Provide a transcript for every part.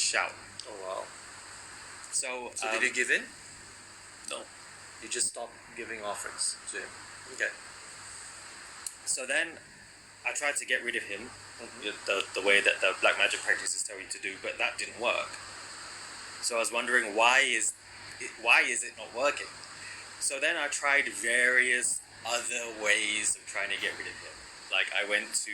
shout. Oh wow. So Did you give in? No. You just stopped giving offerings to him. Okay. So then I tried to get rid of him, the way that the black magic practices tell you to do, but that didn't work. So I was wondering why is it not working? So then I tried various other ways of trying to get rid of him. Like I went to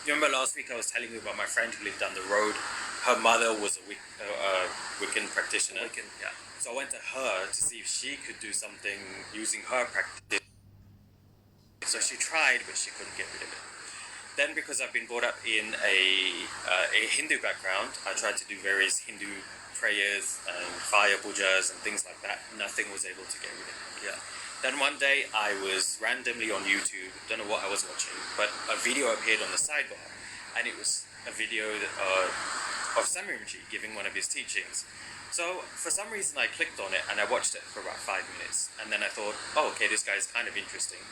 you remember last week I was telling you about my friend who lived down the road. Her mother was a Wiccan practitioner. Wiccan, yeah. So I went to her to see if she could do something using her practice. So she tried, but she couldn't get rid of it. Then, because I've been brought up in a Hindu background, I tried to do various Hindu prayers and fire pujas and things like that. Nothing was able to get rid of it. Yeah. Then one day I was randomly on YouTube, don't know what I was watching, but a video appeared on the sidebar, and it was a video of Tsem Rinpoche giving one of his teachings. So for some reason I clicked on it and I watched it for about 5 minutes, and then I thought, oh, okay, this guy's kind of interesting.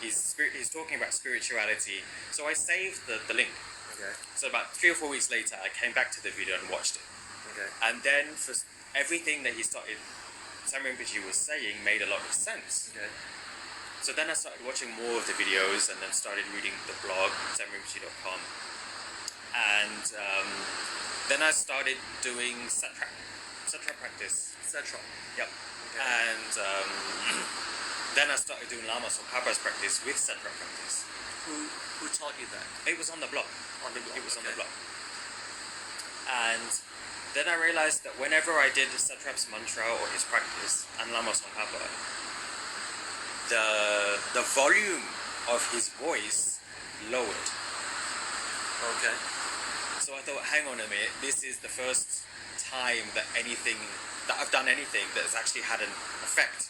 He's talking about spirituality, so I saved the link. Okay. So about 3 or 4 weeks later, I came back to the video and watched it. Okay. And then for everything that Tsem Rinpoche was saying made a lot of sense. Okay. So then I started watching more of the videos and then started reading the blog, tsemrinpoche.com. And then I started doing Satra practice. Satra. Yep. Okay. And then I started doing Lama Tsongkhapa's practice with Satra practice. Who taught you that? It was on the blog. It was on the okay. blog. And then I realized that whenever I did Satrap's mantra or his practice and Lama Tsongkhapa, the volume of his voice lowered. Okay. So I thought, hang on a minute, this is the first time that I've done anything that has actually had an effect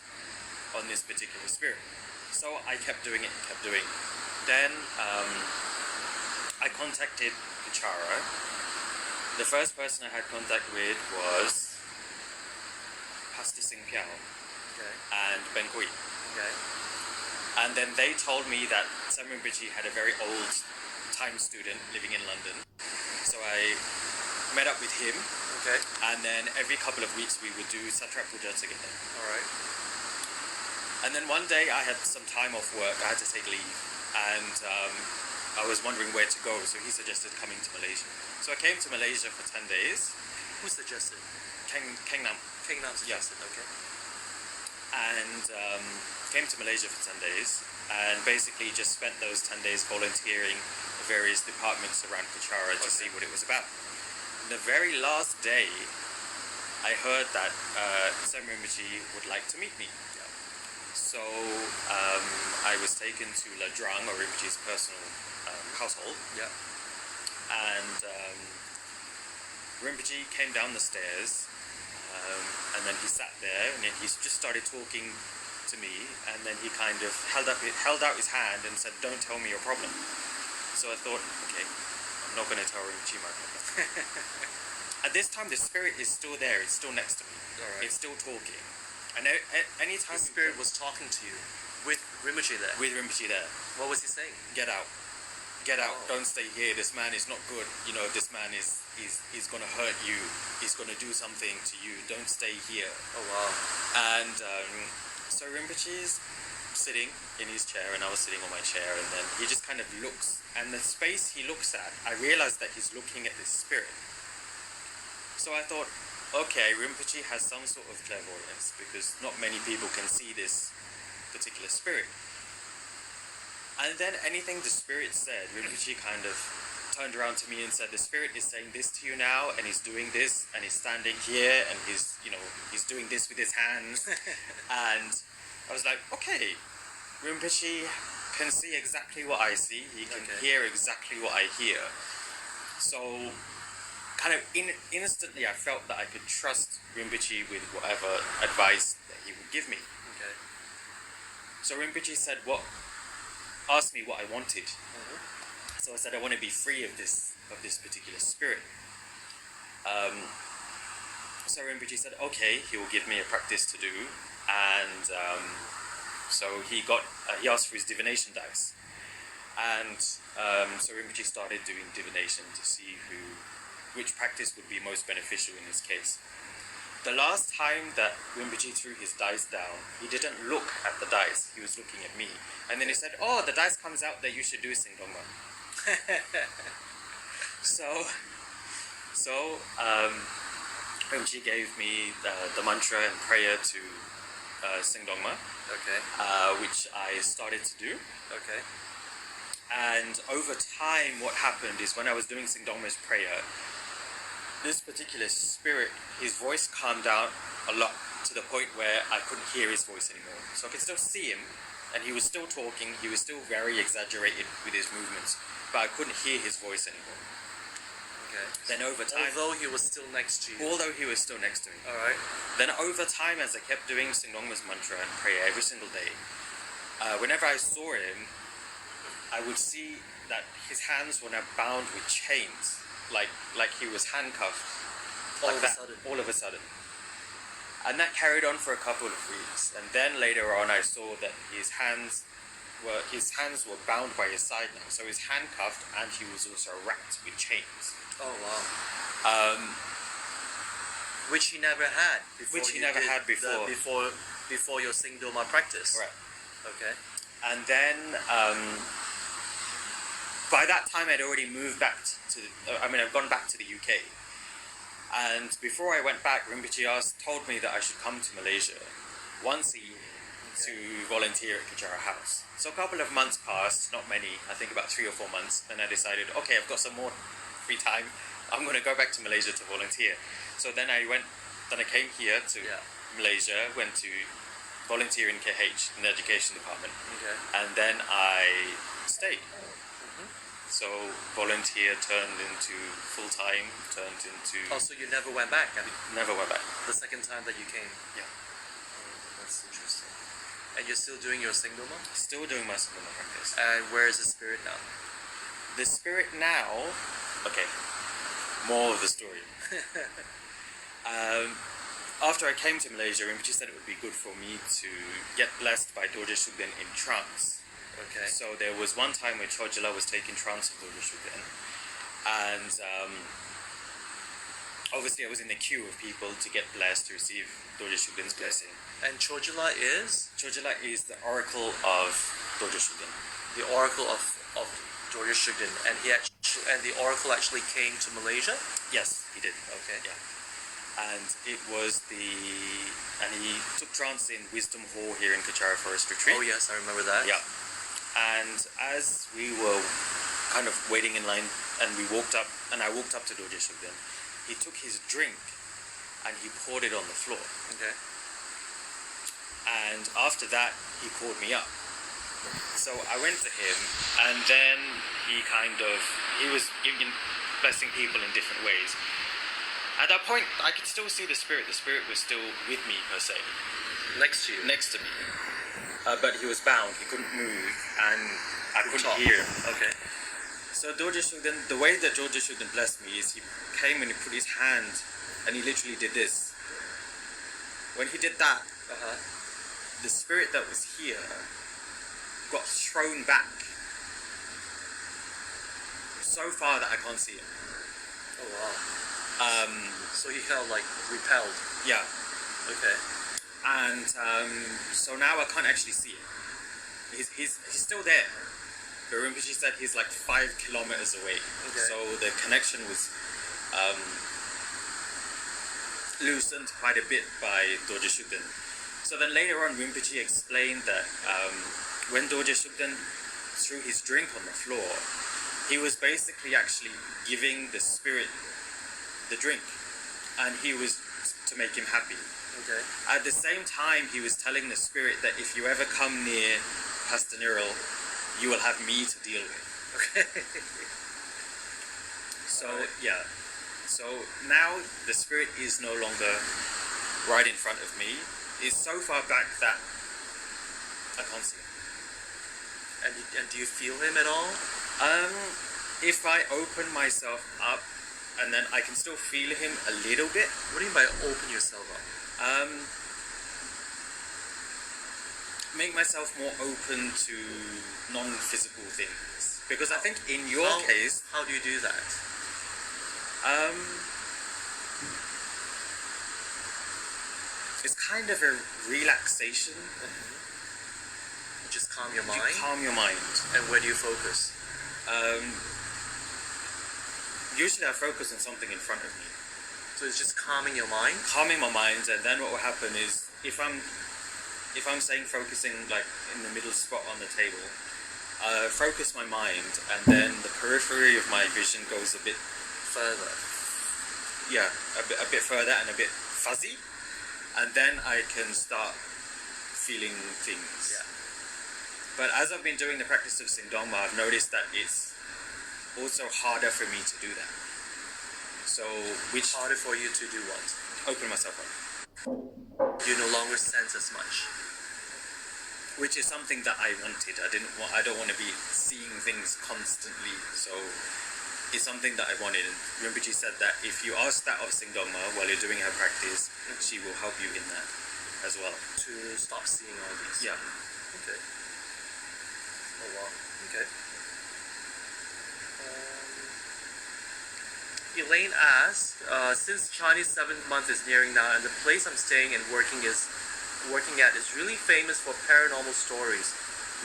on this particular spirit. So I kept doing it. Then I contacted Pichara. The first person I had contact with was Pastor Singh Piao Okay. and Ben Kui. Okay. And then they told me that Tsem Rinpoche had a very old time student living in London. So I met up with him. Okay. And then every couple of weeks we would do Satra Puja together. All right. And then one day I had some time off work. I had to take leave. And I was wondering where to go. So he suggested coming to Malaysia. So I came to Malaysia for 10 days. Who suggested? Keng Nam. Keng Nam suggested. Yeah. Okay. And came to Malaysia for 10 days. And basically just spent those 10 days volunteering in various departments around Pichara to see what it was about. The very last day, I heard that Tsem Rinpoche would like to meet me. Yeah. So I was taken to La Drang, or Rinpoche's personal household. Yeah. And Rinpoche came down the stairs, and then he sat there, and then he just started talking to me, and then he kind of held out his hand and said, "Don't tell me your problem." So I thought, okay, I'm not going to tell Rinpoche my problem. At this time, the spirit is still there. It's still next to me. Right. It's still talking. And any time The spirit was talking to you with Rinpoche there. with Rinpoche there, What was he saying? get out. Get out. Oh. Don't stay here. This man is not good. You know, this man is going to hurt you. He's going to do something to you. Don't stay here. Oh wow. And so Rinpoche's sitting in his chair, and I was sitting on my chair, and then he just kind of looks, and the space he looks at, I realized that he's looking at this spirit. So I thought, okay, Rinpoche has some sort of clairvoyance, because not many people can see this particular spirit. And then anything the spirit said, Rinpoche kind of turned around to me and said, the spirit is saying this to you now, and he's doing this, and he's standing here, and he's doing this with his hands. And I was like, okay, Rinpoche can see exactly what I see, he can hear exactly what I hear. So kind of instantly I felt that I could trust Rinpoche with whatever advice that he would give me. Okay. So Rinpoche said, asked me what I wanted. So I said, I want to be free of this particular spirit. So Rinpoche said, okay, he will give me a practice to do. And so he asked for his divination dice. And so Rinpoche started doing divination to see which practice would be most beneficial in his case. The last time that Rinpoche threw his dice down, he didn't look at the dice, he was looking at me. And then he said, "Oh, the dice comes out that you should do Singdongma." So Rinpoche gave me the mantra and prayer to Singdongma, Okay. which I started to do. Okay. And over time, what happened is when I was doing Singdongma's prayer, this particular spirit, his voice calmed down a lot to the point where I couldn't hear his voice anymore. So I could still see him, and he was still talking, he was still very exaggerated with his movements, but I couldn't hear his voice anymore. Okay. Then over time, Although he was still next to you. although he was still next to me, Alright. then over time, as I kept doing Singdongma's mantra and prayer every single day, whenever I saw him, I would see that his hands were now bound with chains, like he was handcuffed. All of a sudden. And that carried on for a couple of weeks. And then later on, I saw that his hands were bound by his side now. So he's handcuffed, and he was also wrapped with chains. Oh wow. Which he never had before. Which he never had before. Before your Singdoma practice. Right. Okay. And then by that time, I'd already moved back I've gone back to the UK. And before I went back, Rinpoche told me that I should come to Malaysia once a year to volunteer at Kachara House. So a couple of months passed, not many, I think about 3 or 4 months. Then I decided, okay, I've got some more free time. I'm going to go back to Malaysia to volunteer. So then I came here to Malaysia, went to volunteer in KH, in the education department. Okay. And then I stayed. So volunteer turned into full-time, turned into... Oh, so you never went back? Never went back. The second time that you came? Yeah. That's interesting. And you're still doing your Singdoma? Still doing my Singdoma practice. And where is the spirit now? The spirit now... Okay, more of the story. After I came to Malaysia, Rinpoche said it would be good for me to get blessed by Dorje Shugden in trance. Okay. So there was one time when Chojala was taking trance of Dorje Shugden, and obviously I was in the queue of people to get blessed, to receive Dorje Shugden's blessing. And Chojala is? Chojala is the oracle of Dorje Shugden. The oracle of Dorje Shugden, and the oracle actually came to Malaysia? Yes, he did. Okay. Yeah. And he took trance in Wisdom Hall here in Kachara Forest Retreat. Oh yes, I remember that. Yeah. And as we were kind of waiting in line, and I walked up to Dorje Shugden, he took his drink and he poured it on the floor. Okay. And after that, he called me up. So I went to him, and then he was blessing people in different ways. At that point, I could still see the spirit. The spirit was still with me, per se. Next to you? Next to me. But he was bound. He couldn't move, and I couldn't hear him. Okay. So Dorje Shugden, the way that Dorje Shugden blessed me is he came and he put his hand, and he literally did this. When he did that, the spirit that was here got thrown back so far that I can't see it. Oh wow. So he kind of like repelled. Yeah. Okay. And so now I can't actually see it. He's still there. But Rinpoche said he's like 5 kilometers away. Okay. So the connection was loosened quite a bit by Dorje Shugden. So then later on, Rinpoche explained that when Dorje Shugden threw his drink on the floor, he was basically actually giving the spirit the drink, and he was to make him happy. Okay. At the same time, he was telling the spirit that if you ever come near Pastor Niril, you will have me to deal with. Okay. So yeah, so now the spirit is no longer right in front of me. It's so far back that I can't see it. And do you feel him at all? If I open myself up, and then I can still feel him a little bit. What do you mean by open yourself up? Make myself more open to non-physical things. Because I think in your case, how do you do that? it's kind of a relaxation. You just calm your You mind. calm your mind. And where do you focus? Usually I focus on something in front of me. So it's just calming your mind. Calming my mind, and then what will happen is if I'm saying focusing like in the middle spot on the table, focus my mind, and then the periphery of my vision goes a bit Further. a bit further and a bit fuzzy, and then I can start feeling things. Yeah. But as I've been doing the practice of Singdongma, I've noticed that it's also harder for me to do that. So, which Harder for you to do what? open myself up, You no longer sense as much. which is something that I wanted. I don't want to be seeing things constantly. So, it's something that I wanted. And Rinpoche said that if you ask that of Singdongma while you're doing her practice, she will help you in that as well. To stop seeing all these. Yeah. Okay. Oh wow. Okay. Elaine asks, since Chinese 7th month is nearing now, and the place I'm staying and working at is really famous for paranormal stories,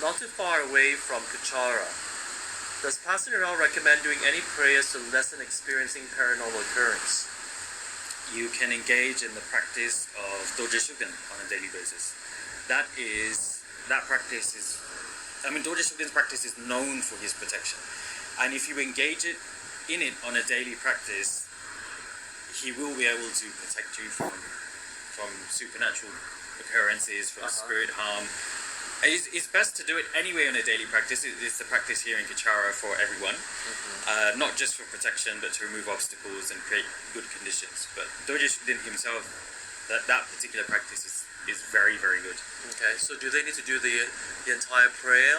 not too far away from Kuchara. Does Pastor Nirel recommend doing any prayers to lessen experiencing paranormal occurrence? You can engage in the practice of Doji Shugen on a daily basis. Doji Shugen's practice is known for his protection. And if you engage in it on a daily practice, he will be able to protect you from supernatural occurrences, from spirit harm. It's best to do it anyway on a daily practice. It's the practice here in Kichara for everyone, not just for protection, but to remove obstacles and create good conditions. But Doji Shugen himself, that particular practice is very, very good. Okay, so do they need to do the entire prayer,